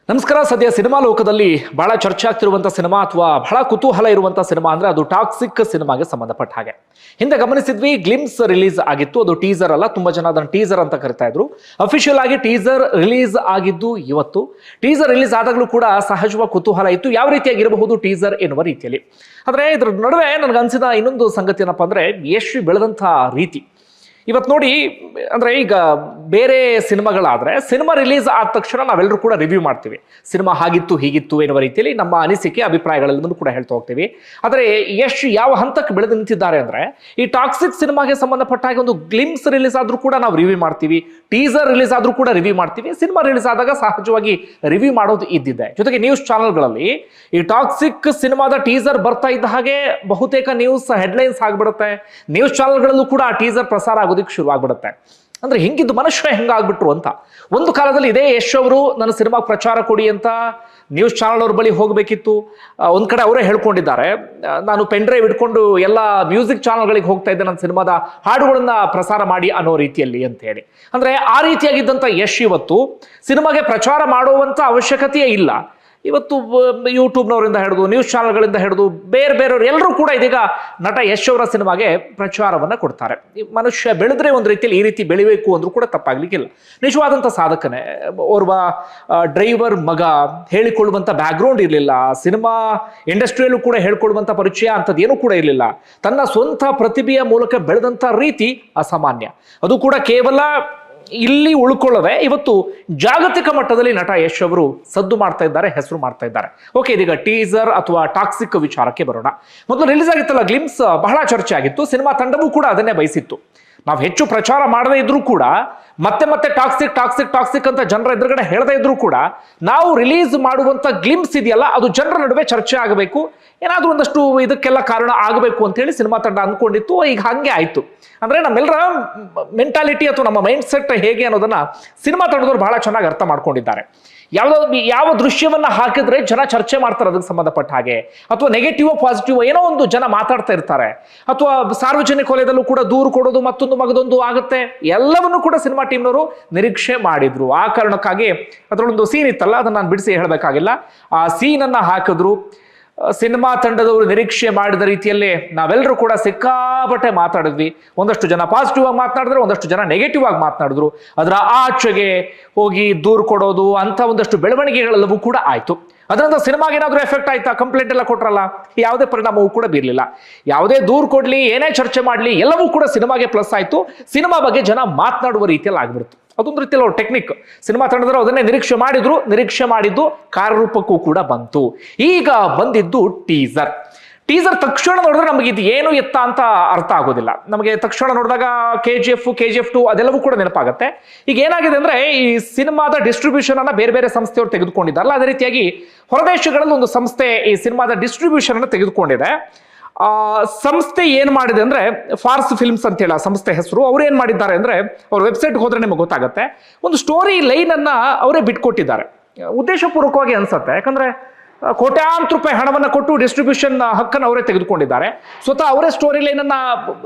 ನಮಸ್ಕಾರ. ಸದ್ಯ ಸಿನಿಮಾ ಲೋಕದಲ್ಲಿ ಬಹಳ ಚರ್ಚೆ ಆಗ್ತಿರುವಂಥ ಸಿನಿಮಾ ಅಥವಾ ಬಹಳ ಕುತೂಹಲ ಇರುವಂಥ ಸಿನಿಮಾ ಅಂದರೆ ಅದು ಟಾಕ್ಸಿಕ್ ಸಿನಿಮಾಗೆ ಸಂಬಂಧಪಟ್ಟ ಹಾಗೆ. ಹಿಂದೆ ಗಮನಿಸಿದ್ವಿ, ಗ್ಲಿಮ್ಸ್ ರಿಲೀಸ್ ಆಗಿತ್ತು. ಅದು ಟೀಸರ್ ಅಲ್ಲ, ತುಂಬ ಜನ ಅದನ್ನು ಟೀಸರ್ ಅಂತ ಕರಿತಾ ಇದ್ರು. ಅಫಿಷಿಯಲ್ ಆಗಿ ಟೀಸರ್ ರಿಲೀಸ್ ಆಗಿದ್ದು ಇವತ್ತು. ಟೀಸರ್ ರಿಲೀಸ್ ಆದಾಗಲೂ ಕೂಡ ಸಹಜವಾಗಿ ಕುತೂಹಲ ಇತ್ತು, ಯಾವ ರೀತಿಯಾಗಿರಬಹುದು ಟೀಸರ್ ಎನ್ನುವ ರೀತಿಯಲ್ಲಿ. ಆದರೆ ಇದರ ನಡುವೆ ನನಗೆ ಅನಿಸಿದ ಇನ್ನೊಂದು ಸಂಗತಿ ಏನಪ್ಪ ಅಂದರೆ, ಯಶ್ ಬೆಳೆದಂಥ ರೀತಿ. ಇವತ್ತು ನೋಡಿ, ಅಂದರೆ ಈಗ ಬೇರೆ ಸಿನಿಮಾಗಳಾದರೆ ಸಿನಿಮಾ ರಿಲೀಸ್ ಆದ ತಕ್ಷಣ ನಾವೆಲ್ಲರೂ ಕೂಡ ರಿವ್ಯೂ ಮಾಡ್ತೀವಿ. ಸಿನಿಮಾ ಹಾಗಿತ್ತು ಹೀಗಿತ್ತು ಎನ್ನುವ ರೀತಿಯಲ್ಲಿ ನಮ್ಮ ಅನಿಸಿಕೆ ಅಭಿಪ್ರಾಯಗಳೆಲ್ಲದನ್ನು ಕೂಡ ಹೇಳ್ತಾ ಹೋಗ್ತೀವಿ. ಆದರೆ ಯಶ್ ಯಾವ ಹಂತಕ್ಕೆ ಬೆಳೆದು ನಿಂತಿದ್ದಾರೆ ಅಂದರೆ, ಈ ಟಾಕ್ಸಿಕ್ ಸಿನಿಮಾಗೆ ಸಂಬಂಧಪಟ್ಟ ಹಾಗೆ ಒಂದು ಗ್ಲಿಮ್ಸ್ ರಿಲೀಸ್ ಆದರೂ ಕೂಡ ನಾವು ರಿವ್ಯೂ ಮಾಡ್ತೀವಿ, ಟೀಸರ್ ರಿಲೀಸ್ ಆದರೂ ಕೂಡ ರಿವ್ಯೂ ಮಾಡ್ತೀವಿ. ಸಿನಿಮಾ ರಿಲೀಸ್ ಆದಾಗ ಸಹಜವಾಗಿ ರಿವ್ಯೂ ಮಾಡೋದು ಇದ್ದಿದೆ. ಜೊತೆಗೆ ನ್ಯೂಸ್ ಚಾನಲ್ಗಳಲ್ಲಿ ಈ ಟಾಕ್ಸಿಕ್ ಸಿನಿಮಾದ ಟೀಸರ್ ಬರ್ತಾ ಇದ್ದ ಹಾಗೆ ಬಹುತೇಕ ನ್ಯೂಸ್ ಹೆಡ್ಲೈನ್ಸ್ ಆಗಿಬಿಡುತ್ತೆ. ನ್ಯೂಸ್ ಚಾನಲ್ಗಳಲ್ಲೂ ಕೂಡ ಆ ಟೀಸರ್ ಪ್ರಸಾರ ಆಗೋದಕ್ಕೆ ಶುರುವಾಗ್ಬಿಡುತ್ತೆ. ಅಂದ್ರೆ ಹಿಂಗಿದ್ದು ಮನುಷ್ಯ ಹೆಂಗಾಗ್ಬಿಟ್ರು ಅಂತ. ಒಂದು ಕಾಲದಲ್ಲಿ ಇದೇ ಯಶ್ ಅವರು ನನ್ನ ಸಿನಿಮಾ ಪ್ರಚಾರ ಕೊಡಿ ಅಂತ ನ್ಯೂಸ್ ಚಾನಲ್ ಅವ್ರ ಬಳಿ ಹೋಗಬೇಕಿತ್ತು. ಒಂದ್ ಕಡೆ ಅವರೇ ಹೇಳ್ಕೊಂಡಿದ್ದಾರೆ, ನಾನು ಪೆನ್ ಡ್ರೈವ್ ಇಟ್ಕೊಂಡು ಎಲ್ಲ ಮ್ಯೂಸಿಕ್ ಚಾನಲ್ಗಳಿಗೆ ಹೋಗ್ತಾ ಇದ್ದೆ ನನ್ನ ಸಿನಿಮಾದ ಹಾಡುಗಳನ್ನ ಪ್ರಸಾರ ಮಾಡಿ ಅನ್ನೋ ರೀತಿಯಲ್ಲಿ ಅಂತ ಹೇಳಿ. ಅಂದ್ರೆ ಆ ರೀತಿಯಾಗಿದ್ದಂಥ ಯಶ್ ಇವತ್ತು ಸಿನಿಮಾಗೆ ಪ್ರಚಾರ ಮಾಡುವಂತ ಅವಶ್ಯಕತೆಯೇ ಇಲ್ಲ. ಇವತ್ತು ಯೂಟ್ಯೂಬ್ನವರಿಂದ ಹಿಡಿದು ನ್ಯೂಸ್ ಚಾನಲ್ಗಳಿಂದ ಹಿಡಿದು ಬೇರೆಯವರು ಎಲ್ಲರೂ ಕೂಡ ಇದೀಗ ನಟ ಯಶ್ ಅವರ ಸಿನಿಮಾಗೆ ಪ್ರಚಾರವನ್ನು ಕೊಡ್ತಾರೆ. ಈ ಮನುಷ್ಯ ಬೆಳೆದ್ರೆ ಒಂದು ರೀತಿಯಲ್ಲಿ ಈ ರೀತಿ ಬೆಳಿಬೇಕು ಅಂದ್ರೂ ಕೂಡ ತಪ್ಪಾಗ್ಲಿಕ್ಕಿಲ್ಲ. ನಿಜವಾದಂಥ ಸಾಧಕನೇ. ಓರ್ವ ಡ್ರೈವರ್ ಮಗ, ಹೇಳಿಕೊಳ್ಳುವಂಥ ಬ್ಯಾಕ್ಗ್ರೌಂಡ್ ಇರಲಿಲ್ಲ, ಸಿನಿಮಾ ಇಂಡಸ್ಟ್ರಿಯಲ್ಲೂ ಕೂಡ ಹೇಳ್ಕೊಳ್ಳುವಂಥ ಪರಿಚಯ ಅಂಥದ್ದೇನೂ ಕೂಡ ಇರಲಿಲ್ಲ. ತನ್ನ ಸ್ವಂತ ಪ್ರತಿಭೆಯ ಮೂಲಕ ಬೆಳೆದಂಥ ರೀತಿ ಅಸಾಮಾನ್ಯ. ಅದು ಕೂಡ ಕೇವಲ ಇಲ್ಲಿ ಉಳ್ಕೊಳ್ಳದೆ ಇವತ್ತು ಜಾಗತಿಕ ಮಟ್ಟದಲ್ಲಿ ನಟ ಯಶ್ ಅವರು ಸದ್ದು ಮಾಡ್ತಾ ಇದ್ದಾರೆ, ಹೆಸರು ಮಾಡ್ತಾ ಇದ್ದಾರೆ. ಓಕೆ, ಇದೀಗ ಟೀಸರ್ ಅಥವಾ ಟಾಕ್ಸಿಕ್ ವಿಚಾರಕ್ಕೆ ಬರೋಣ. ಮೊದಲು ರಿಲೀಸ್ ಆಗಿತ್ತಲ್ಲ ಗ್ಲಿಮ್ಸ್, ಬಹಳ ಚರ್ಚೆ ಆಗಿತ್ತು. ಸಿನಿಮಾ ತಂಡವೂ ಕೂಡ ಅದನ್ನೇ ಬಯಸಿತ್ತು. ನಾವು ಹೆಚ್ಚು ಪ್ರಚಾರ ಮಾಡದೇ ಇದ್ರೂ ಕೂಡ, ಮತ್ತೆ ಮತ್ತೆ ಟಾಕ್ಸಿಕ್ ಟಾಕ್ಸಿಕ್ ಟಾಕ್ಸಿಕ್ ಅಂತ ಜನರ ಎದುರುಗಡೆ ಹೇಳದೇ ಇದ್ರೂ ಕೂಡ, ನಾವು ರಿಲೀಸ್ ಮಾಡುವಂತ ಗ್ಲಿಮ್ಸ್ ಇದೆಯಲ್ಲ ಅದು ಜನರ ನಡುವೆ ಚರ್ಚೆ ಆಗಬೇಕು, ಏನಾದ್ರೂ ಒಂದಷ್ಟು ಇದಕ್ಕೆಲ್ಲ ಕಾರಣ ಆಗಬೇಕು ಅಂತ ಹೇಳಿ ಸಿನಿಮಾ ತಂಡ ಅಂದ್ಕೊಂಡಿತ್ತು. ಈಗ ಹಂಗೆ ಆಯ್ತು. ಅಂದ್ರೆ ನಮ್ಮೆಲ್ಲರ ಮೆಂಟಾಲಿಟಿ ಅಥವಾ ನಮ್ಮ ಮೈಂಡ್ ಸೆಟ್ ಹೇಗೆ ಅನ್ನೋದನ್ನ ಸಿನಿಮಾ ತಂಡದವರು ಬಹಳ ಚೆನ್ನಾಗಿ ಅರ್ಥ ಮಾಡ್ಕೊಂಡಿದ್ದಾರೆ. ಯಾವ ದೃಶ್ಯವನ್ನ ಹಾಕಿದ್ರೆ ಜನ ಚರ್ಚೆ ಮಾಡ್ತಾರೆ ಅದಕ್ಕೆ ಸಂಬಂಧಪಟ್ಟ ಹಾಗೆ, ಅಥವಾ ನೆಗೆಟಿವ್ ಪಾಸಿಟಿವ್ ಏನೋ ಒಂದು ಜನ ಮಾತಾಡ್ತಾ ಇರ್ತಾರೆ, ಅಥವಾ ಸಾರ್ವಜನಿಕ ವಲಯದಲ್ಲೂ ಕೂಡ ದೂರು ಕೊಡೋದು ಮತ್ತೊಂದು ಮಗದೊಂದು ಆಗುತ್ತೆ, ಎಲ್ಲವನ್ನೂ ಕೂಡ ಸಿನಿಮಾ ಟೀಮ್ನವರು ನಿರೀಕ್ಷೆ ಮಾಡಿದ್ರು. ಆ ಕಾರಣಕ್ಕಾಗಿ ಅದರಲ್ಲೊಂದು ಸೀನ್ ಇತ್ತಲ್ಲ, ಅದನ್ನ ನಾನು ಬಿಡಿಸಿ ಹೇಳಬೇಕಾಗಿಲ್ಲ. ಆ ಸೀನನ್ನ ಹಾಕಿದ್ರು. ಸಿನಿಮಾ ತಂಡದವರು ನಿರೀಕ್ಷೆ ಮಾಡಿದ ರೀತಿಯಲ್ಲೇ ನಾವೆಲ್ಲರೂ ಕೂಡ ಸಿಕ್ಕಾಪಟ್ಟೆ ಮಾತಾಡಿದ್ವಿ. ಒಂದಷ್ಟು ಜನ ಪಾಸಿಟಿವ್ ಆಗಿ ಮಾತನಾಡಿದ್ರು, ಒಂದಷ್ಟು ಜನ ನೆಗೆಟಿವ್ ಆಗಿ ಮಾತನಾಡಿದ್ರು. ಅದರ ಆಚೆಗೆ ಹೋಗಿ ದೂರು ಕೊಡೋದು ಅಂತ ಒಂದಷ್ಟು ಬೆಳವಣಿಗೆಗಳೆಲ್ಲವೂ ಕೂಡ ಆಯ್ತು. ಅದರಿಂದ ಸಿನಿಮಾಗೆ ಏನಾದರೂ ಎಫೆಕ್ಟ್ ಆಯ್ತಾ? ಕಂಪ್ಲೇಂಟ್ ಎಲ್ಲ ಕೊಟ್ರಲ್ಲ, ಯಾವುದೇ ಪರಿಣಾಮವೂ ಕೂಡ ಬೀರಲಿಲ್ಲ. ಯಾವುದೇ ದೂರು ಕೊಡ್ಲಿ, ಏನೇ ಚರ್ಚೆ ಮಾಡಲಿ, ಎಲ್ಲವೂ ಕೂಡ ಸಿನಿಮಾಗೆ ಪ್ಲಸ್ ಆಯ್ತು. ಸಿನಿಮಾ ಬಗ್ಗೆ ಜನ ಮಾತನಾಡುವ ರೀತಿಯಲ್ಲಿ ಆಗ್ಬಿಡ್ತು. ಅದೊಂದು ರೀತಿಯಲ್ಲಿ ಅವ್ರ ಟೆಕ್ನಿಕ್. ಸಿನಿಮಾ ತಂಡದವರು ಅದನ್ನೇ ನಿರೀಕ್ಷೆ ಮಾಡಿದ್ರು, ನಿರೀಕ್ಷೆ ಮಾಡಿದ್ದು ಕಾರ್ಯರೂಪಕ್ಕೂ ಕೂಡ ಬಂತು. ಈಗ ಬಂದಿದ್ದು ಟೀಸರ್. ಟೀಸರ್ ತಕ್ಷಣ ನೋಡಿದ್ರೆ ನಮಗೆ ಇದು ಏನು ಎತ್ತ ಅಂತ ಅರ್ಥ ಆಗೋದಿಲ್ಲ. ನಮಗೆ ತಕ್ಷಣ ನೋಡಿದಾಗ KGF 2 ಅದೆಲ್ಲವೂ ಕೂಡ ನೆನಪಾಗುತ್ತೆ. ಈಗ ಏನಾಗಿದೆ ಅಂದ್ರೆ, ಈ ಸಿನಿಮಾದ ಡಿಸ್ಟ್ರಿಬ್ಯೂಷನ್ ಅನ್ನ ಬೇರೆ ಬೇರೆ ಸಂಸ್ಥೆಯವರು ತೆಗೆದುಕೊಂಡಿದ್ದಾರಲ್ಲ, ಅದೇ ರೀತಿಯಾಗಿ ಹೊರದೇಶಗಳಲ್ಲಿ ಒಂದು ಸಂಸ್ಥೆ ಈ ಸಿನಿಮಾದ ಡಿಸ್ಟ್ರಿಬ್ಯೂಷನ್ ಅನ್ನು ತೆಗೆದುಕೊಂಡಿದೆ. ಸಂಸ್ಥೆ ಏನ್ ಮಾಡಿದೆ ಅಂದ್ರೆ, ಫಾರ್ಸ್ ಫಿಲ್ಮ್ಸ್ ಅಂತ ಹೇಳಿ ಆ ಸಂಸ್ಥೆ ಹೆಸರು. ಅವ್ರು ಏನ್ ಮಾಡಿದ್ದಾರೆ ಅಂದ್ರೆ, ಅವ್ರ ವೆಬ್ಸೈಟ್ ಹೋದ್ರೆ ನಿಮಗೆ ಗೊತ್ತಾಗುತ್ತೆ, ಒಂದು ಸ್ಟೋರಿ ಲೈನ್ ಅನ್ನ ಅವರೇ ಬಿಟ್ಕೊಟ್ಟಿದ್ದಾರೆ. ಉದ್ದೇಶಪೂರ್ವಕವಾಗಿ ಅನ್ಸುತ್ತೆ, ಯಾಕಂದ್ರೆ ಕೋಟ್ಯಾಂತರ ರೂಪಾಯಿ ಹಣವನ್ನು ಕೊಟ್ಟು ಡಿಸ್ಟ್ರಿಬ್ಯೂಷನ್ ಹಕ್ಕನ್ನು ಅವರೇ ತೆಗೆದುಕೊಂಡಿದ್ದಾರೆ. ಸ್ವತಃ ಅವರೇ ಸ್ಟೋರಿ ಲೈನ್ ಅನ್ನ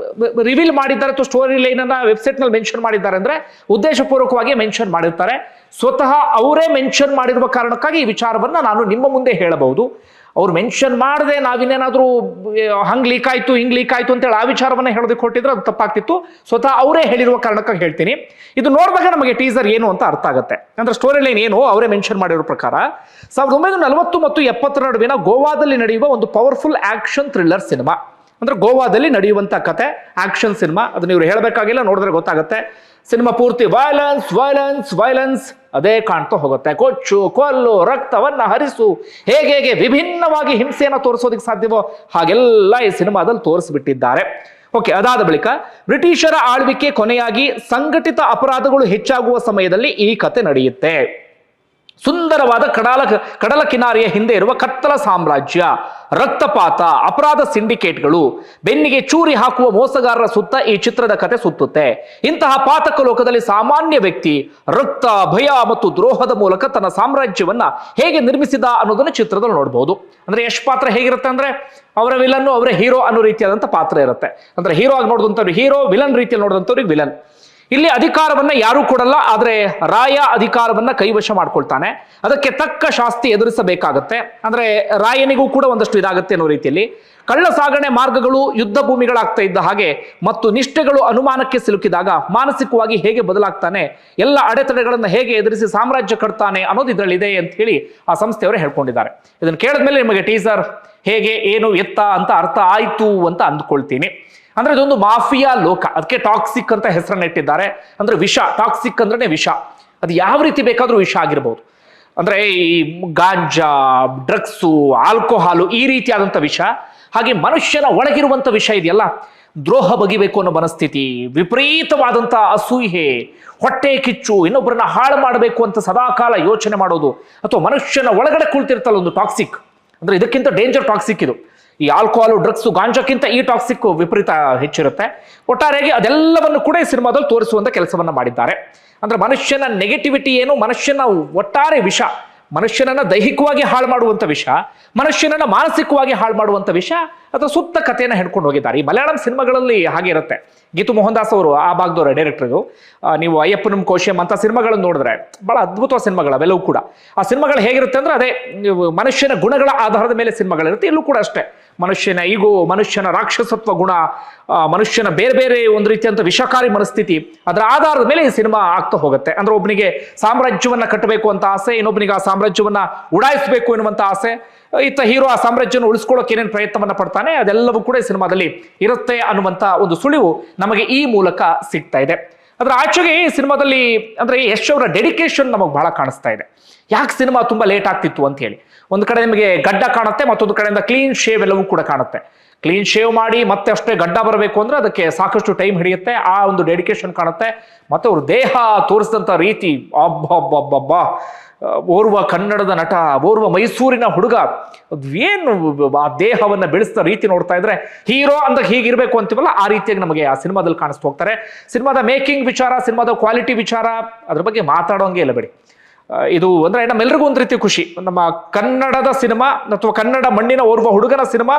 ರಿವೀಲ್ ಮಾಡಿದ್ದಾರೆ, ಅಥವಾ ಸ್ಟೋರಿ ಲೈನ್ ಅನ್ನ ವೆಬ್ಸೈಟ್ ನಲ್ಲಿ ಮೆನ್ಷನ್ ಮಾಡಿದ್ದಾರೆ ಅಂದ್ರೆ ಉದ್ದೇಶಪೂರ್ವಕವಾಗಿ ಮೆನ್ಷನ್ ಮಾಡಿರ್ತಾರೆ. ಸ್ವತಃ ಅವರೇ ಮೆನ್ಷನ್ ಮಾಡಿರುವ ಕಾರಣಕ್ಕಾಗಿ ಈ ವಿಚಾರವನ್ನ ನಾನು ನಿಮ್ಮ ಮುಂದೆ ಹೇಳಬಹುದು. ಅವ್ರು ಮೆನ್ಷನ್ ಮಾಡದೆ ನಾವಿನ್ನೇನಾದ್ರೂ ಹಂಗ್ ಲೀಕ್ ಆಯ್ತು ಹಿಂಗ್ ಲೀಕ್ ಆಯ್ತು ಅಂತೇಳಿ ಆ ವಿಚಾರವನ್ನ ಹೇಳೋದಕ್ಕೆ ಕೊಟ್ಟಿದ್ರೆ ಅದು ತಪ್ಪಾಗ್ತಿತ್ತು. ಸ್ವತಃ ಅವರೇ ಹೇಳಿರುವ ಕಾರಣಕ್ಕಾಗಿ ಹೇಳ್ತೀನಿ. ಇದು ನೋಡಿದಾಗ ನಮಗೆ ಟೀಸರ್ ಏನು ಅಂತ ಅರ್ಥ ಆಗುತ್ತೆ. ಅಂದ್ರೆ ಸ್ಟೋರಿ ಲೈನ್ ಏನು ಅವರೇ ಮೆನ್ಷನ್ ಮಾಡಿರೋ ಪ್ರಕಾರ, 1940 ಮತ್ತು 70 ನಡುವಿನ ಗೋವಾದಲ್ಲಿ ನಡೆಯುವ ಒಂದು ಪವರ್ಫುಲ್ ಆಕ್ಷನ್ ಥ್ರಿಲ್ಲರ್ ಸಿನಿಮಾ. ಅಂದ್ರೆ ಗೋವಾದಲ್ಲಿ ನಡೆಯುವಂತ ಕತೆ, ಆಕ್ಷನ್ ಸಿನಿಮಾ. ಅದನ್ನ ಇವ್ರು ಹೇಳಬೇಕಾಗಿಲ್ಲ, ನೋಡಿದ್ರೆ ಗೊತ್ತಾಗುತ್ತೆ. ಸಿನಿಮಾ ಪೂರ್ತಿ ವೈಲೆನ್ಸ್ ವೈಲೆನ್ಸ್ ವೈಲೆನ್ಸ್ ಅದೇ ಕಾಣ್ತಾ ಹೋಗುತ್ತೆ. ಕೊಚ್ಚು, ಕೊಲ್ಲು, ರಕ್ತವನ್ನ ಹರಿಸು, ಹೇಗೆ ವಿಭಿನ್ನವಾಗಿ ಹಿಂಸೆಯನ್ನು ತೋರಿಸೋದಕ್ಕೆ ಸಾಧ್ಯವೋ ಹಾಗೆಲ್ಲ ಈ ಸಿನಿಮಾದಲ್ಲಿ ತೋರಿಸ್ಬಿಟ್ಟಿದ್ದಾರೆ. ಓಕೆ, ಅದಾದ ಬಳಿಕ ಬ್ರಿಟಿಷರ ಆಳ್ವಿಕೆ ಕೊನೆಯಾಗಿ ಸಂಘಟಿತ ಅಪರಾಧಗಳು ಹೆಚ್ಚಾಗುವ ಸಮಯದಲ್ಲಿ ಈ ಕತೆ ನಡೆಯುತ್ತೆ. ಸುಂದರವಾದ ಕಡಲ ಕಿನಾರಿಯ ಹಿಂದೆ ಇರುವ ಕತ್ತಲ ಸಾಮ್ರಾಜ್ಯ, ರಕ್ತಪಾತ, ಅಪರಾಧ ಸಿಂಡಿಕೇಟ್ಗಳು, ಬೆನ್ನಿಗೆ ಚೂರಿ ಹಾಕುವ ಮೋಸಗಾರರ ಸುತ್ತ ಈ ಚಿತ್ರದ ಕತೆ ಸುತ್ತುತ್ತೆ. ಇಂತಹ ಪಾತಕ ಲೋಕದಲ್ಲಿ ಸಾಮಾನ್ಯ ವ್ಯಕ್ತಿ ರಕ್ತ, ಭಯ ಮತ್ತು ದ್ರೋಹದ ಮೂಲಕ ತನ್ನ ಸಾಮ್ರಾಜ್ಯವನ್ನ ಹೇಗೆ ನಿರ್ಮಿಸಿದ ಅನ್ನೋದನ್ನ ಚಿತ್ರದಲ್ಲಿ ನೋಡಬಹುದು. ಅಂದ್ರೆ ಯಶ್ ಪಾತ್ರ ಹೇಗಿರುತ್ತೆ ಅಂದ್ರೆ, ಅವರ ವಿಲನ್ನು ಅವರೇ ಹೀರೋ ಅನ್ನೋ ರೀತಿಯಾದಂಥ ಪಾತ್ರ ಇರುತ್ತೆ. ಅಂದ್ರೆ ಹೀರೋ ಆಗಿ ನೋಡಿದಂಥವ್ರಿಗೆ ಹೀರೋ, ವಿಲನ್ ರೀತಿಯಲ್ಲಿ ನೋಡಿದಂಥವ್ರಿಗೆ ವಿಲನ್. ಇಲ್ಲಿ ಅಧಿಕಾರವನ್ನ ಯಾರೂ ಕೊಡಲ್ಲ, ಆದ್ರೆ ರಾಯ ಅಧಿಕಾರವನ್ನ ಕೈವಶ ಮಾಡ್ಕೊಳ್ತಾನೆ. ಅದಕ್ಕೆ ತಕ್ಕ ಶಾಸ್ತಿ ಎದುರಿಸಬೇಕಾಗತ್ತೆ. ಅಂದ್ರೆ ರಾಯನಿಗೂ ಕೂಡ ಒಂದಷ್ಟು ಇದಾಗತ್ತೆ ಅನ್ನೋ ರೀತಿಯಲ್ಲಿ ಕಳ್ಳ ಸಾಗಣೆ ಮಾರ್ಗಗಳು ಯುದ್ಧ ಭೂಮಿಗಳಾಗ್ತಾ ಇದ್ದ ಹಾಗೆ ಮತ್ತು ನಿಷ್ಠೆಗಳು ಅನುಮಾನಕ್ಕೆ ಸಿಲುಕಿದಾಗ ಮಾನಸಿಕವಾಗಿ ಹೇಗೆ ಬದಲಾಗ್ತಾನೆ, ಎಲ್ಲ ಅಡೆತಡೆಗಳನ್ನು ಹೇಗೆ ಎದುರಿಸಿ ಸಾಮ್ರಾಜ್ಯ ಕಟ್ತಾನೆ ಅನ್ನೋದು ಇದರಲ್ಲಿದೆ ಅಂತ ಹೇಳಿ ಆ ಸಂಸ್ಥೆಯವರು ಹೇಳ್ಕೊಂಡಿದ್ದಾರೆ. ಇದನ್ನು ಕೇಳಿದ್ಮೇಲೆ ನಿಮಗೆ ಟೀಸರ್ ಹೇಗೆ ಏನು ಎತ್ತ ಅಂತ ಅರ್ಥ ಆಯ್ತು ಅಂತ ಅಂದ್ಕೊಳ್ತೀನಿ. ಅಂದ್ರೆ ಇದೊಂದು ಮಾಫಿಯಾ ಲೋಕ, ಅದಕ್ಕೆ ಟಾಕ್ಸಿಕ್ ಅಂತ ಹೆಸರನ್ನಿಟ್ಟಿದ್ದಾರೆ. ಅಂದ್ರೆ ವಿಷ, ಟಾಕ್ಸಿಕ್ ಅಂದ್ರೆ ವಿಷ. ಅದು ಯಾವ ರೀತಿ ಬೇಕಾದ್ರೂ ವಿಷ ಆಗಿರ್ಬೋದು. ಅಂದ್ರೆ ಈ ಗಾಂಜಾ, ಡ್ರಗ್ಸು, ಆಲ್ಕೋಹಾಲು ಈ ರೀತಿಯಾದಂಥ ವಿಷ. ಹಾಗೆ ಮನುಷ್ಯನ ಒಳಗಿರುವಂಥ ವಿಷ ಇದೆಯಲ್ಲ, ದ್ರೋಹ ಬಗೆಬೇಕು ಅನ್ನೋ ಮನಸ್ಥಿತಿ, ವಿಪರೀತವಾದಂಥ ಅಸೂಯೆ, ಹೊಟ್ಟೆ ಕಿಚ್ಚು, ಇನ್ನೊಬ್ಬರನ್ನ ಹಾಳು ಮಾಡಬೇಕು ಅಂತ ಸದಾಕಾಲ ಯೋಚನೆ ಮಾಡೋದು, ಅಥವಾ ಮನುಷ್ಯನ ಒಳಗಡೆ ಕುಳಿತಿರ್ತಲ್ಲ ಒಂದು ಟಾಕ್ಸಿಕ್. ಅಂದ್ರೆ ಇದಕ್ಕಿಂತ ಡೇಂಜರ್ ಟಾಕ್ಸಿಕ್ ಇದು. ಈ ಆಲ್ಕೋಹಾಲು, ಡ್ರಗ್ಸು, ಗಾಂಜಾಕ್ಕಿಂತ ಈ ಟಾಕ್ಸಿಕ್ ವಿಪರೀತ ಹೆಚ್ಚಿರುತ್ತೆ. ಒಟ್ಟಾರೆಯಾಗಿ ಅದೆಲ್ಲವನ್ನು ಕೂಡ ಈ ಸಿನಿಮಾದಲ್ಲಿ ತೋರಿಸುವಂತ ಕೆಲಸವನ್ನ ಮಾಡಿದ್ದಾರೆ. ಅಂದ್ರೆ ಮನುಷ್ಯನ ನೆಗೆಟಿವಿಟಿ ಏನು, ಮನುಷ್ಯನ ಒಟ್ಟಾರೆ ವಿಷ, ಮನುಷ್ಯನನ್ನ ದೈಹಿಕವಾಗಿ ಹಾಳು ಮಾಡುವಂತ ವಿಷ, ಮನುಷ್ಯನನ್ನ ಮಾನಸಿಕವಾಗಿ ಹಾಳು ಮಾಡುವಂತ ವಿಷ, ಅದರ ಸುತ್ತ ಕಥೆಯನ್ನು ಹಿಡ್ಕೊಂಡು ಹೋಗಿದ್ದಾರೆ. ಈ ಮಲಯಾಳಂ ಸಿನಿಮಾಗಳಲ್ಲಿ ಹಾಗೆ ಇರುತ್ತೆ. ಗೀತು ಮೋಹನ್ ದಾಸ್ ಅವರು ಆ ಭಾಗದವರ ಡೈರೆಕ್ಟರ್. ನೀವು ಅಯ್ಯಪ್ಪನಂ ಕೋಶಂ ಅಂತ ಸಿನಿಮಾಗಳನ್ನು ನೋಡಿದ್ರೆ ಬಹಳ ಅದ್ಭುತವಾದ ಸಿನಿಮಾಗಳು ಅವೆಲ್ಲವೂ ಕೂಡ. ಆ ಸಿನಿಮಾಗಳು ಹೇಗಿರುತ್ತೆ ಅಂದ್ರೆ ಅದೇ ಮನುಷ್ಯನ ಗುಣಗಳ ಆಧಾರದ ಮೇಲೆ ಸಿನಿಮಾಗಳಿರುತ್ತೆ. ಇಲ್ಲೂ ಕೂಡ ಅಷ್ಟೇ, ಮನುಷ್ಯನ ಈಗೋ, ಮನುಷ್ಯನ ರಾಕ್ಷಸತ್ವ ಗುಣ, ಮನುಷ್ಯನ ಬೇರೆ ಬೇರೆ ಒಂದು ರೀತಿಯಂತ ವಿಷಕಾರಿ ಮನಸ್ಥಿತಿ, ಅದರ ಆಧಾರದ ಮೇಲೆ ಈ ಸಿನಿಮಾ ಆಗ್ತಾ ಹೋಗುತ್ತೆ. ಅಂದ್ರೆ ಒಬ್ಬನಿಗೆ ಸಾಮ್ರಾಜ್ಯವನ್ನ ಕಟ್ಟಬೇಕು ಅಂತ ಆಸೆ, ಇನ್ನೊಬ್ಬನಿಗೆ ಆ ಸಾಮ್ರಾಜ್ಯವನ್ನ ಉಡಾಯಿಸಬೇಕು ಎನ್ನುವಂತ ಆಸೆ, ಇತ್ತ ಹೀರೋ ಆ ಸಾಮ್ರಾಜ್ಯವನ್ನು ಉಳಿಸ್ಕೊಳ್ಳೋಕೆ ಏನೇನು ಪ್ರಯತ್ನವನ್ನ ಪಡ್ತಾನೆ ಅದೆಲ್ಲವೂ ಕೂಡ ಈ ಸಿನಿಮಾದಲ್ಲಿ ಇರುತ್ತೆ ಅನ್ನುವಂತ ಒಂದು ಸುಳಿವು ನಮಗೆ ಈ ಮೂಲಕ ಸಿಗ್ತಾ ಇದೆ. ಅದರ ಆಚೆಗೆ ಈ ಸಿನಿಮಾದಲ್ಲಿ ಅಂದ್ರೆ ಯಶ್ ಅವರ ಡೆಡಿಕೇಶನ್ ನಮಗೆ ಬಹಳ ಕಾಣಿಸ್ತಾ ಇದೆ. ಯಾಕೆ ಸಿನಿಮಾ ತುಂಬಾ ಲೇಟ್ ಆಗ್ತಿತ್ತು ಅಂತ ಹೇಳಿ, ಒಂದು ಕಡೆ ನಿಮಗೆ ಗಡ್ಡ ಕಾಣುತ್ತೆ, ಮತ್ತೊಂದು ಕಡೆಯಿಂದ ಕ್ಲೀನ್ ಶೇವ್ ಎಲ್ಲವೂ ಕೂಡ ಕಾಣುತ್ತೆ. ಕ್ಲೀನ್ ಶೇವ್ ಮಾಡಿ ಮತ್ತೆ ಅಷ್ಟೇ ಗಡ್ಡ ಬರಬೇಕು ಅಂದ್ರೆ ಅದಕ್ಕೆ ಸಾಕಷ್ಟು ಟೈಮ್ ಹಿಡಿಯುತ್ತೆ. ಆ ಒಂದು ಡೆಡಿಕೇಶನ್ ಕಾಣುತ್ತೆ. ಮತ್ತೆ ಅವ್ರ ದೇಹ ತೋರಿಸಿದಂತ ರೀತಿ, ಅಬ್ಬಬ್ಬಬ್ಬಬ್ಬ, ಓರ್ವ ಕನ್ನಡದ ನಟ, ಓರ್ವ ಮೈಸೂರಿನ ಹುಡುಗ, ಏನು ಆ ದೇಹವನ್ನ ಬೆಳೆಸಿದ ರೀತಿ ನೋಡ್ತಾ ಇದ್ರೆ ಹೀರೋ ಅಂತ ಹೀಗಿರ್ಬೇಕು ಅಂತೀವಲ್ಲ ಆ ರೀತಿಯಾಗಿ ನಮಗೆ ಆ ಸಿನಿಮಾದಲ್ಲಿ ಕಾಣಿಸ್ತಾ ಹೋಗ್ತಾರೆ. ಸಿನಿಮಾದ ಮೇಕಿಂಗ್ ವಿಚಾರ, ಸಿನಿಮಾದ ಕ್ವಾಲಿಟಿ ವಿಚಾರ, ಅದ್ರ ಬಗ್ಗೆ ಮಾತಾಡೋಂಗೆ ಇಲ್ಲ ಬಿಡಿ. ಇದು ಅಂದ್ರೆ ನಮ್ಮೆಲ್ಲರಿಗೂ ಒಂದು ರೀತಿ ಖುಷಿ. ನಮ್ಮ ಕನ್ನಡದ ಸಿನಿಮಾ ಅಥವಾ ಕನ್ನಡ ಮಣ್ಣಿನ ಓರ್ವ ಹುಡುಗನ ಸಿನಿಮಾ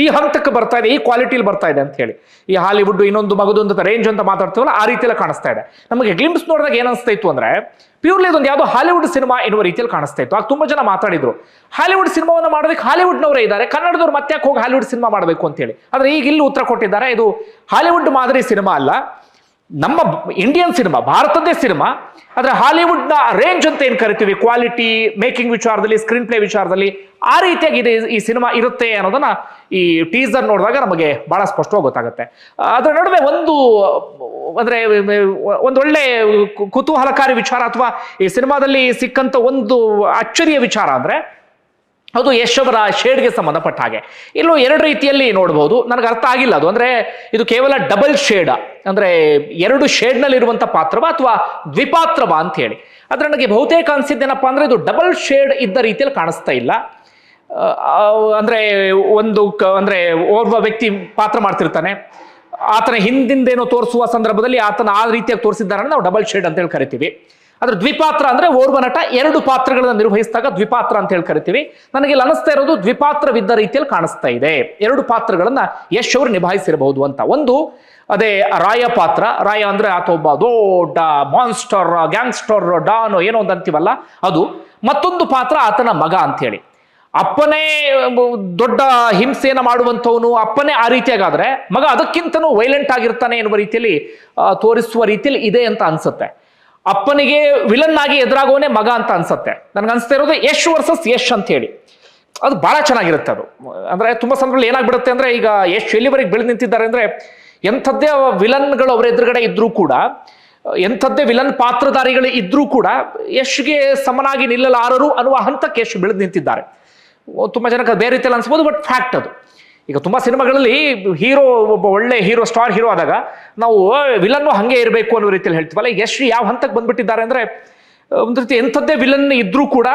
ಈ ಹಂತಕ್ಕೆ ಬರ್ತಾ ಇದೆ, ಈ ಕ್ವಾಲಿಟಿಲಿ ಬರ್ತಾ ಇದೆ ಅಂತ ಹೇಳಿ. ಈ ಹಾಲಿವುಡ್ ಇನ್ನೊಂದು ಮಗದೊಂದು ರೇಂಜ್ ಅಂತ ಮಾತಾಡ್ತೀವಲ್ಲ ಆ ರೀತಿಯಲ್ಲಿ ಕಾಣಿಸ್ತಾ ಇದೆ. ನಮಗೆ ಗ್ಲಿಂಪ್ಸ್ ನೋಡಿದಾಗ ಏನ್ ಅನಿಸ್ತಾ ಇತ್ತು ಅಂದ್ರೆ ಪ್ಯೂರ್ಲಿ ಇದೊಂದು ಯಾವುದೋ ಹಾಲಿವುಡ್ ಸಿನಿಮಾ ಎನ್ನುವ ರೀತಿಯಲ್ಲಿ ಕಾಣಿಸ್ತಾ ಇತ್ತು. ಆಗ ತುಂಬಾ ಜನ ಮಾತಾಡಿದ್ರು, ಹಾಲಿವುಡ್ ಸಿನಿಮಾವನ್ನು ಮಾಡೋದಕ್ಕೆ ಹಾಲಿವುಡ್ನವರೇ ಇದ್ದಾರೆ, ಕನ್ನಡದವ್ರು ಮತ್ತೆ ಯಾಕೆ ಹೋಗಿ ಹಾಲಿವುಡ್ ಸಿನಿಮಾ ಮಾಡಬೇಕು ಅಂತ ಹೇಳಿ. ಆದ್ರೆ ಈಗ ಇಲ್ಲಿ ಉತ್ತರ ಕೊಟ್ಟಿದ್ದಾರೆ, ಇದು ಹಾಲಿವುಡ್ ಮಾದರಿ ಸಿನಿಮಾ ಅಲ್ಲ, ನಮ್ಮ ಇಂಡಿಯನ್ ಸಿನಿಮಾ, ಭಾರತದ್ದೇ ಸಿನಿಮಾ. ಆದ್ರೆ ಹಾಲಿವುಡ್ನ ರೇಂಜ್ ಅಂತ ಏನ್ ಕರಿತೀವಿ, ಕ್ವಾಲಿಟಿ, ಮೇಕಿಂಗ್ ವಿಚಾರದಲ್ಲಿ, ಸ್ಕ್ರೀನ್ ಪ್ಲೇ ವಿಚಾರದಲ್ಲಿ ಆ ರೀತಿಯಾಗಿ ಈ ಸಿನಿಮಾ ಇರುತ್ತೆ ಅನ್ನೋದನ್ನ ಈ ಟೀಸರ್ ನೋಡಿದಾಗ ನಮಗೆ ಬಹಳ ಸ್ಪಷ್ಟವಾಗಿ ಗೊತ್ತಾಗುತ್ತೆ. ಅದರ ನಡುವೆ ಅಂದ್ರೆ ಒಂದೊಳ್ಳೆ ಕುತೂಹಲಕಾರಿ ವಿಚಾರ ಅಥವಾ ಈ ಸಿನಿಮಾದಲ್ಲಿ ಸಿಕ್ಕಂತ ಒಂದು ಅಚ್ಚರಿಯ ವಿಚಾರ ಅಂದ್ರೆ ಅದು ಯಶ್ ಅವರ ಶೇಡ್ಗೆ ಸಂಬಂಧಪಟ್ಟ ಹಾಗೆ. ಇಲ್ಲೂ ಎರಡು ರೀತಿಯಲ್ಲಿ ನೋಡಬಹುದು. ನನಗೆ ಅರ್ಥ ಆಗಿಲ್ಲ ಅದು. ಅಂದ್ರೆ ಇದು ಕೇವಲ ಡಬಲ್ ಶೇಡ್, ಅಂದ್ರೆ ಎರಡು ಶೇಡ್ನಲ್ಲಿ ಇರುವಂತ ಪಾತ್ರವ ಅಥವಾ ದ್ವಿಪಾತ್ರವ ಅಂತ ಹೇಳಿ. ಆದ್ರೆ ನನಗೆ ಬಹುತೇಕ ಅನ್ಸಿದ್ದೇನಪ್ಪ ಅಂದ್ರೆ ಇದು ಡಬಲ್ ಶೇಡ್ ಇದ್ದ ರೀತಿಯಲ್ಲಿ ಕಾಣಿಸ್ತಾ ಇಲ್ಲ. ಅಂದ್ರೆ ಅಂದ್ರೆ ಓರ್ವ ವ್ಯಕ್ತಿ ಪಾತ್ರ ಮಾಡ್ತಿರ್ತಾನೆ, ಆತನ ಹಿಂದಿಂದೇನೋ ತೋರಿಸುವ ಸಂದರ್ಭದಲ್ಲಿ ಆತನ ಆ ರೀತಿಯಾಗಿ ತೋರಿಸಿದ್ದಾರೆ, ನಾವು ಡಬಲ್ ಶೇಡ್ ಅಂತ ಹೇಳಿ ಕರಿತೀವಿ. ಆದ್ರೆ ದ್ವಿಪಾತ್ರ ಅಂದ್ರೆ ಓರ್ವ ನಟ ಎರಡು ಪಾತ್ರಗಳನ್ನ ನಿರ್ವಹಿಸಿದಾಗ ದ್ವಿಪಾತ್ರ ಅಂತ ಹೇಳಿ ಕರಿತೀವಿ. ನನಗೆ ಇಲ್ಲಿ ಅನಿಸ್ತಾ ಇರೋದು ದ್ವಿಪಾತ್ರವಿದ್ದ ರೀತಿಯಲ್ಲಿ ಕಾಣಿಸ್ತಾ ಇದೆ. ಎರಡು ಪಾತ್ರಗಳನ್ನ ಯಶ್ ಅವರು ನಿಭಾಯಿಸಿರಬಹುದು ಅಂತ. ಒಂದು ಅದೇ ರಾಯ ಪಾತ್ರ. ರಾಯ ಅಂದ್ರೆ ಆತ ಒಬ್ಬ ದೊಡ್ಡ ಮಾನ್ಸ್ಟರ್, ಗ್ಯಾಂಗ್ಸ್ಟರ್, ಡಾನ್ ಏನೋ ಒಂದು ಅಂತೀವಲ್ಲ ಅದು. ಮತ್ತೊಂದು ಪಾತ್ರ ಆತನ ಮಗ ಅಂತ ಹೇಳಿ. ಅಪ್ಪನೇ ದೊಡ್ಡ ಹಿಂಸೆಯನ್ನ ಮಾಡುವಂಥವನು, ಅಪ್ಪನೇ ಆ ರೀತಿಯಾಗಾದ್ರೆ ಮಗ ಅದಕ್ಕಿಂತನೂ ವೈಲೆಂಟ್ ಆಗಿರ್ತಾನೆ ಎನ್ನುವ ರೀತಿಯಲ್ಲಿ ತೋರಿಸುವ ರೀತಿಯಲ್ಲಿ ಇದೆ ಅಂತ ಅನ್ಸುತ್ತೆ. ಅಪ್ಪನಿಗೆ ವಿಲನ್ ಆಗಿ ಎದುರಾಗೋನೆ ಮಗ ಅಂತ ಅನ್ಸುತ್ತೆ. ನನ್ಗೆ ಅನ್ಸ್ತಾ ಇರೋದು ಯಶ್ ವರ್ಸಸ್ ಯಶ್ ಅಂತ ಹೇಳಿ. ಅದು ಬಹಳ ಚೆನ್ನಾಗಿರುತ್ತೆ ಅದು. ಅಂದ್ರೆ ತುಂಬಾ ಸಂದರ್ಭದಲ್ಲಿ ಏನಾಗ್ಬಿಡುತ್ತೆ ಅಂದ್ರೆ ಈಗ ಯಶ್ ಎಲ್ಲಿವರೆಗೆ ಬೆಳೆದು ನಿಂತಿದ್ದಾರೆ ಅಂದ್ರೆ ಎಂಥದ್ದೇ ವಿಲನ್ಗಳು ಅವರ ಎದುರುಗಡೆ ಇದ್ರೂ ಕೂಡ, ಎಂಥದ್ದೇ ವಿಲನ್ ಪಾತ್ರಧಾರಿಗಳು ಇದ್ರೂ ಕೂಡ ಯಶ್ಗೆ ಸಮನಾಗಿ ನಿಲ್ಲಲಾರರು ಅನ್ನುವ ಹಂತಕ್ಕೆ ಯಶ್ ಬೆಳೆದು ನಿಂತಿದ್ದಾರೆ. ತುಂಬಾ ಜನಕ್ಕೆ ಬೇರೆ ರೀತಿಯಲ್ಲಿ ಅನ್ಸ್ಬೋದು, ಬಟ್ ಫ್ಯಾಕ್ಟ್ ಅದು. ಈಗ ತುಂಬಾ ಸಿನಿಮಾಗಳಲ್ಲಿ ಹೀರೋ ಒಬ್ಬ ಒಳ್ಳೆ ಹೀರೋ, ಸ್ಟಾರ್ ಹೀರೋ ಆದಾಗ ನಾವು ವಿಲನ್ನು ಹಂಗೆ ಇರಬೇಕು ಅನ್ನೋ ರೀತಿಯಲ್ಲಿ ಹೇಳ್ತೀವಲ್ಲ. ಯಶ್ ಯಾವ ಹಂತಕ್ಕೆ ಬಂದ್ಬಿಟ್ಟಿದ್ದಾರೆ ಅಂದ್ರೆ ಒಂದು ರೀತಿ ಎಂಥದ್ದೇ ವಿಲನ್ ಇದ್ರೂ ಕೂಡ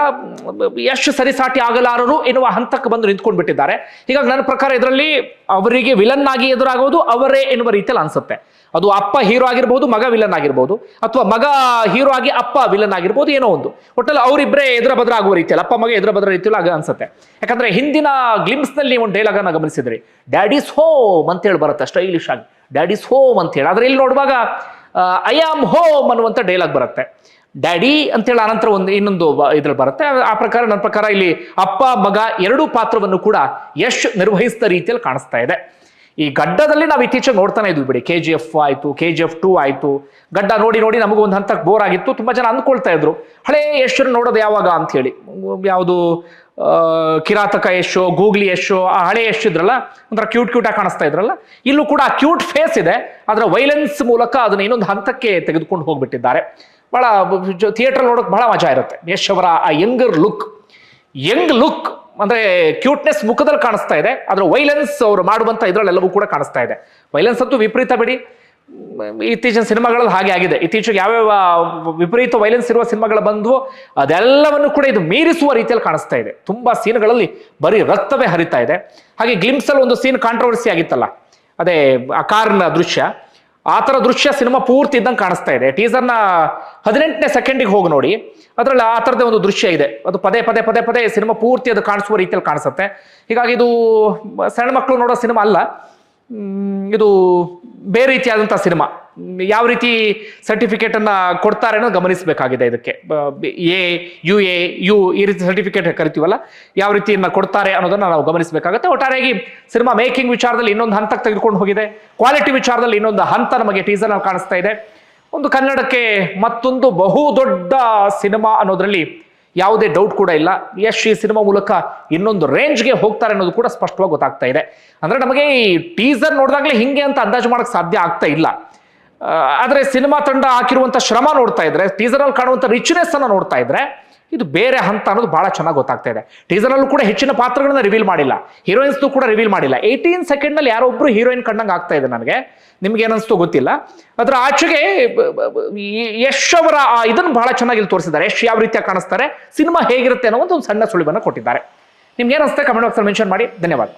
ಯಶ್ ಸರಿಸಾಟಿ ಆಗಲಾರರು ಎನ್ನುವ ಹಂತಕ್ಕೆ ಬಂದು ನಿಂತ್ಕೊಂಡ್ಬಿಟ್ಟಿದ್ದಾರೆ. ಹೀಗಾಗಿ ನನ್ನ ಪ್ರಕಾರ ಇದರಲ್ಲಿ ಅವರಿಗೆ ವಿಲನ್ ಆಗಿ ಎದುರಾಗೋದು ಅವರೇ ಎನ್ನುವ ರೀತಿಯಲ್ಲಿ ಅನ್ಸುತ್ತೆ. ಅದು ಅಪ್ಪ ಹೀರೋ ಆಗಿರ್ಬೋದು, ಮಗ ವಿಲನ್ ಆಗಿರ್ಬೋದು, ಅಥವಾ ಮಗ ಹೀರೋ ಆಗಿ ಅಪ್ಪ ವಿಲನ್ ಆಗಿರ್ಬೋದು, ಏನೋ ಒಂದು. ಒಟ್ಟಲ್ಲಿ ಅವರಿಬ್ಬರೇ ಎದುರ ಬದ್ರ ಆಗುವ ರೀತಿಯಲ್ಲಿ, ಅಪ್ಪ ಮಗ ಎದುರ ಬದ್ರ ರೀತಿಯಲ್ಲಿ ಆಗ ಅನ್ಸುತ್ತೆ. ಯಾಕಂದ್ರೆ ಹಿಂದಿನ ಗ್ಲಿಮ್ಸ್ ನಲ್ಲಿ ಒಂದು ಡೈಲಾಗ್ ಅನ್ನ ಗಮನಿಸಿದ್ರಿ, ಡ್ಯಾಡೀಸ್ ಹೋಮ್ ಅಂತ ಹೇಳಿ ಬರುತ್ತೆ ಸ್ಟೈಲಿಶ್ ಆಗಿ, ಡ್ಯಾಡೀಸ್ ಹೋಮ್ ಅಂತ ಹೇಳಿ. ಆದ್ರೆ ಇಲ್ಲಿ ನೋಡುವಾಗ ಐ ಆಮ್ ಹೋಮ್ ಅನ್ನುವಂಥ ಡೈಲಾಗ್ ಬರುತ್ತೆ. ಡ್ಯಾಡಿ ಅಂತೇಳಿ ಅನಂತರ ಇನ್ನೊಂದು ಇದ್ರಲ್ಲಿ ಬರುತ್ತೆ. ಆ ಪ್ರಕಾರ ನನ್ನ ಪ್ರಕಾರ ಇಲ್ಲಿ ಅಪ್ಪ ಮಗ ಎರಡೂ ಪಾತ್ರವನ್ನು ಕೂಡ ಯಶ್ ನಿರ್ವಹಿಸಿದ ರೀತಿಯಲ್ಲಿ ಕಾಣಿಸ್ತಾ ಇದೆ. ಈ ಗಡ್ಡದಲ್ಲಿ ನಾವು ಇತ್ತೀಚೆಗೆ ನೋಡ್ತಾನೆ ಇದ್ವಿ ಬಿಡಿ, KGF ಆಯ್ತು, KGF 2 ಆಯ್ತು. ಗಡ್ಡ ನೋಡಿ ನೋಡಿ ನಮಗೂ ಒಂದು ಹಂತಕ್ಕೆ ಬೋರ್ ಆಗಿತ್ತು. ತುಂಬಾ ಜನ ಅಂದ್ಕೊಳ್ತಾ ಇದ್ರು ಹಳೇ ಯಶ್ ನೋಡೋದು ಯಾವಾಗ ಅಂತ ಹೇಳಿ. ಯಾವುದು ಕಿರಾತಕ ಯಶೋ, ಗೂಗ್ಲಿ ಯಶೋ, ಆ ಹಳೆ ಯಶ್ ಇದ್ರಲ್ಲ, ಒಂಥರ ಕ್ಯೂಟ್ ಆಗಿ ಕಾಣಿಸ್ತಾ ಇದ್ರಲ್ಲ, ಇಲ್ಲೂ ಕೂಡ ಆ ಕ್ಯೂಟ್ ಫೇಸ್ ಇದೆ. ಅದರ ವೈಲೆನ್ಸ್ ಮೂಲಕ ಅದನ್ನ ಇನ್ನೊಂದು ಹಂತಕ್ಕೆ ತೆಗೆದುಕೊಂಡು ಹೋಗ್ಬಿಟ್ಟಿದ್ದಾರೆ. ಬಹಳ ಥಿಯೇಟರ್ ನೋಡೋಕೆ ಬಹಳ ಮಜಾ ಇರುತ್ತೆ. ಯಶ್ ಅವರ ಆ ಯಂಗ್ ಲುಕ್ ಅಂದ್ರೆ ಕ್ಯೂಟ್ನೆಸ್ ಮುಖದಲ್ಲಿ ಕಾಣಿಸ್ತಾ ಇದೆ. ಅದರ ವೈಲೆನ್ಸ್ ಅವರು ಮಾಡುವಂತ ಇದ್ರಲ್ಲೆಲ್ಲವೂ ಕೂಡ ಕಾಣಿಸ್ತಾ ಇದೆ. ವೈಲೆನ್ಸ್ ಅಂತೂ ವಿಪರೀತ ಬಿಡಿ, ಇತ್ತೀಚಿನ ಸಿನಿಮಾಗಳಲ್ಲಿ ಹಾಗೆ ಆಗಿದೆ. ಇತ್ತೀಚೆಗೆ ಯಾವ್ಯಾವ ವಿಪರೀತ ವೈಲೆನ್ಸ್ ಇರುವ ಸಿನಿಮಾಗಳು ಬಂದ್ವು, ಅದೆಲ್ಲವನ್ನು ಕೂಡ ಇದು ಮೀರಿಸುವ ರೀತಿಯಲ್ಲಿ ಕಾಣಿಸ್ತಾ ಇದೆ. ತುಂಬಾ ಸೀನ್ಗಳಲ್ಲಿ ಬರೀ ರಕ್ತವೇ ಹರಿತಾ ಇದೆ. ಹಾಗೆ ಗ್ಲಿಮ್ಸ್ ಅಲ್ಲಿ ಒಂದು ಸೀನ್ ಕಾಂಟ್ರವರ್ಸಿ ಆಗಿತ್ತಲ್ಲ, ಅದೇ ಆ ಕಾರ್ನ ದೃಶ್ಯ, ಆ ಥರ ದೃಶ್ಯ ಸಿನಿಮಾ ಪೂರ್ತಿ ಇದ್ದಂಗೆ ಕಾಣಿಸ್ತಾ ಇದೆ. ಟೀಸರ್ನ 18ನೇ ಸೆಕೆಂಡಿಗೆ ಹೋಗಿ ನೋಡಿ, ಅದರಲ್ಲಿ ಆ ಥರದೇ ಒಂದು ದೃಶ್ಯ ಇದೆ. ಅದು ಪದೇ ಸಿನಿಮಾ ಪೂರ್ತಿ ಅದು ಕಾಣಿಸುವ ರೀತಿಯಲ್ಲಿ ಕಾಣಿಸುತ್ತೆ. ಹೀಗಾಗಿ ಇದು ಸಣ್ಣ ಮಕ್ಕಳು ನೋಡೋ ಸಿನಿಮಾ ಅಲ್ಲ, ಇದು ಬೇರೆ ರೀತಿಯಾದಂಥ ಸಿನಿಮಾ. ಯಾವ ರೀತಿ ಸರ್ಟಿಫಿಕೇಟ್ ಅನ್ನ ಕೊಡ್ತಾರೆ ಅನ್ನೋದು ಗಮನಿಸಬೇಕಾಗಿದೆ. ಇದಕ್ಕೆ ಯು ಈ ರೀತಿ ಸರ್ಟಿಫಿಕೇಟ್ ಕರಿತೀವಲ್ಲ, ಯಾವ ರೀತಿಯನ್ನ ಕೊಡ್ತಾರೆ ಅನ್ನೋದನ್ನ ನಾವು ಗಮನಿಸಬೇಕಾಗುತ್ತೆ. ಒಟ್ಟಾರೆಯಾಗಿ ಸಿನಿಮಾ ಮೇಕಿಂಗ್ ವಿಚಾರದಲ್ಲಿ ಇನ್ನೊಂದು ಹಂತಕ್ಕೆ ತೆಗೆದುಕೊಂಡು ಹೋಗಿದೆ. ಕ್ವಾಲಿಟಿ ವಿಚಾರದಲ್ಲಿ ಇನ್ನೊಂದು ಹಂತ ನಮಗೆ ಟೀಸರ್ ನಲ್ಲಿ ಕಾಣಿಸ್ತಾ ಇದೆ. ಒಂದು ಕನ್ನಡಕ್ಕೆ ಮತ್ತೊಂದು ಬಹುದೊಡ್ಡ ಸಿನಿಮಾ ಅನ್ನೋದ್ರಲ್ಲಿ ಯಾವುದೇ ಡೌಟ್ ಕೂಡ ಇಲ್ಲ. ಯಶ್ ಈ ಸಿನಿಮಾ ಮೂಲಕ ಇನ್ನೊಂದು ರೇಂಜ್ಗೆ ಹೋಗ್ತಾರೆ ಅನ್ನೋದು ಕೂಡ ಸ್ಪಷ್ಟವಾಗಿ ಗೊತ್ತಾಗ್ತಾ ಇದೆ. ಅಂದ್ರೆ ನಮಗೆ ಈ ಟೀಸರ್ ನೋಡಿದಾಗಲೇ ಹಿಂಗೆ ಅಂತ ಅಂದಾಜು ಮಾಡಕ್ ಸಾಧ್ಯ ಆಗ್ತಾ ಇಲ್ಲ. ಆದ್ರೆ ಸಿನಿಮಾ ತಂಡ ಹಾಕಿರುವಂತ ಶ್ರಮ ನೋಡ್ತಾ ಇದ್ರೆ, ಟೀಸರ್ ಅಲ್ಲಿ ಕಾಣುವಂತ ರಿಚ್ನೆಸ್ ಅನ್ನ ನೋಡ್ತಾ ಇದ್ರೆ, ಇದು ಬೇರೆ ಹಂತ ಅನ್ನೋದು ಬಹಳ ಚೆನ್ನಾಗಿ ಗೊತ್ತಾಗ್ತಾ ಇದೆ. ಟೀಸರ್ ಅಲ್ಲೂ ಕೂಡ ಹೆಚ್ಚಿನ ಪಾತ್ರಗಳನ್ನ ರಿವೀಲ್ ಮಾಡಿಲ್ಲ, ಹೀರೋಯಿನ್ಸ್ ಕೂಡ ರಿವೀಲ್ ಮಾಡಿಲ್ಲ. 18 ಸೆಕೆಂಡ್ ನಲ್ಲಿ ಯಾರೋ ಒಬ್ರು ಹೀರೋಯಿನ್ ಕಂಡಂಗೆ ಆಗ್ತಾ ಇದೆ ನನಗೆ. ನಿಮ್ಗೆ ಏನನ್ಸ್ತು ಗೊತ್ತಿಲ್ಲ. ಅದರ ಆಚೆಗೆ ಯಶ್ ಅವರ ಇದನ್ನು ಬಹಳ ಚೆನ್ನಾಗಿ ತೋರಿಸಿದ್ದಾರೆ. ಯಶ್ ಯಾವ ರೀತಿಯಾಗಿ ಕಾಣಿಸ್ತಾರೆ, ಸಿನಿಮಾ ಹೇಗಿರುತ್ತೆ ಅನ್ನೋ ಒಂದು ಸಣ್ಣ ಸುಳಿವನ್ನ ಕೊಟ್ಟಿದ್ದಾರೆ. ನಿಮ್ಗೆ ಏನಿಸುತ್ತೆ ಕಮೆಂಟ್ ಬಾಕ್ಸ್ ಅಲ್ಲಿ ಮೆನ್ಷನ್ ಮಾಡಿ. ಧನ್ಯವಾದ.